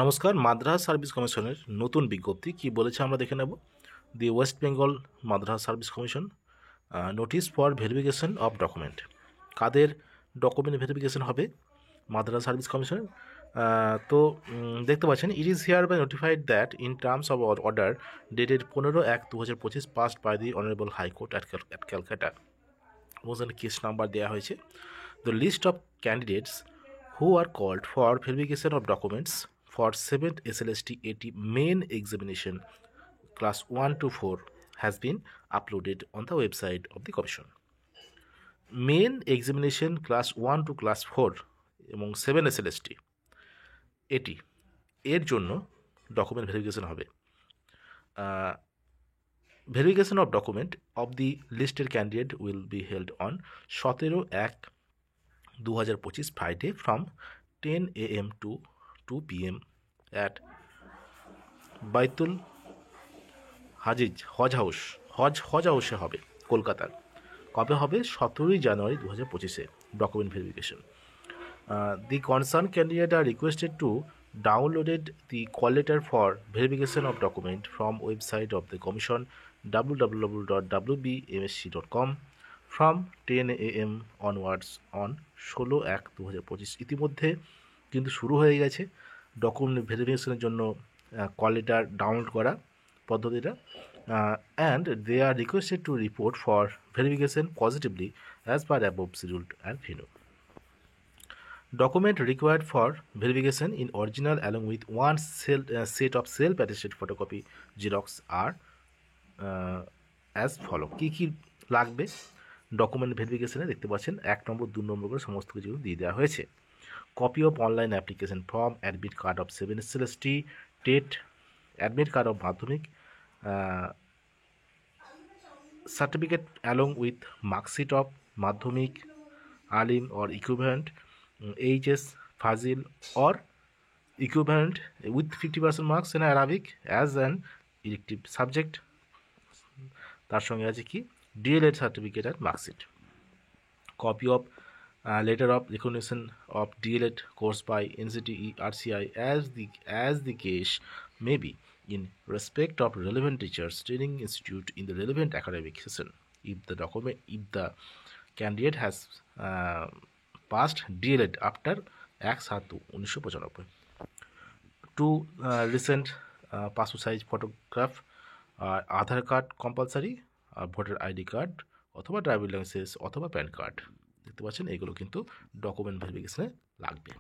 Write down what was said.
নমস্কার। মাদ্রাস সার্ভিস কমিশনের নতুন বিজ্ঞপ্তি কি বলেছে আমরা দেখে নেব। The West Bengal Madrasah service commission notice for verification of document. কাদের ডকুমেন্ট ভেরিফিকেশন হবে মাদ্রাস সার্ভিস কমিশন? তো দেখতে পাচ্ছেন, it is hereby notified that in terms of order dated 15/1/2025 passed by the honourable high court at Calcutta. ওখানে কেস নাম্বার দেওয়া হয়েছে। The list of candidates who are called for verification of documents for 7th SLST 80 main examination class 1 to 4 has been uploaded on the website of the commission. Main examination class 1 to class 4 এবং 7 SLST 80 এর জন্য document verification হবে। Verification of document of the listed candidate will be held on 17/1/2025 Friday from 10 AM to 2 PM at বাইতুল হজ হাউসে হবে কলকাতার। কবে হবে? 17 জানুয়ারি 2025-এ document verification. The concerned candidate are requested to downloaded the call letter for verification of document from website of the commission www.wbmsc.com from 10 AM onwards on 16/1/2025। ইতিমধ্যে কিন্তু শুরু হয়ে গেছে ডকুমেন্ট ভেরিফিকেশনের জন্য কল লেটার ডাউনলোড করা পদ্ধতিটা। And they are requested to report for verification positively as per above scheduled and venue. Document required for verification in original along with one set of self-attested photocopy xerox are as follow. কি লাগবে document ভেরিফিকেশনে দেখতে পাচ্ছেন 1 নম্বর 2 নম্বর করে সমস্ত কিছু দিয়ে দেওয়া হয়েছে। Copy of online application form, admit card of 7 SLST TET, admit card of Madhyamik, certificate along with marksheet of Madhyamik, Alim or equivalent, HS, Fazil or equivalent with 50% marks in Arabic as an elective subject। তার সঙ্গে আছে কি DLED certificate আর marksheet. Copy of letter of recognition of DLED course by NCTE RCI as the case may be in respect of relevant teachers training institute in the relevant academic session if the candidate has passed DLED after 1/7/1995। Two recent passport size photograph, Aadhaar card compulsory, voter ID card অথবা driving licence অথবা PAN card. দেখতে পাচ্ছেন এগুলো কিন্তু document ভেরিফিকেশনে লাগবে।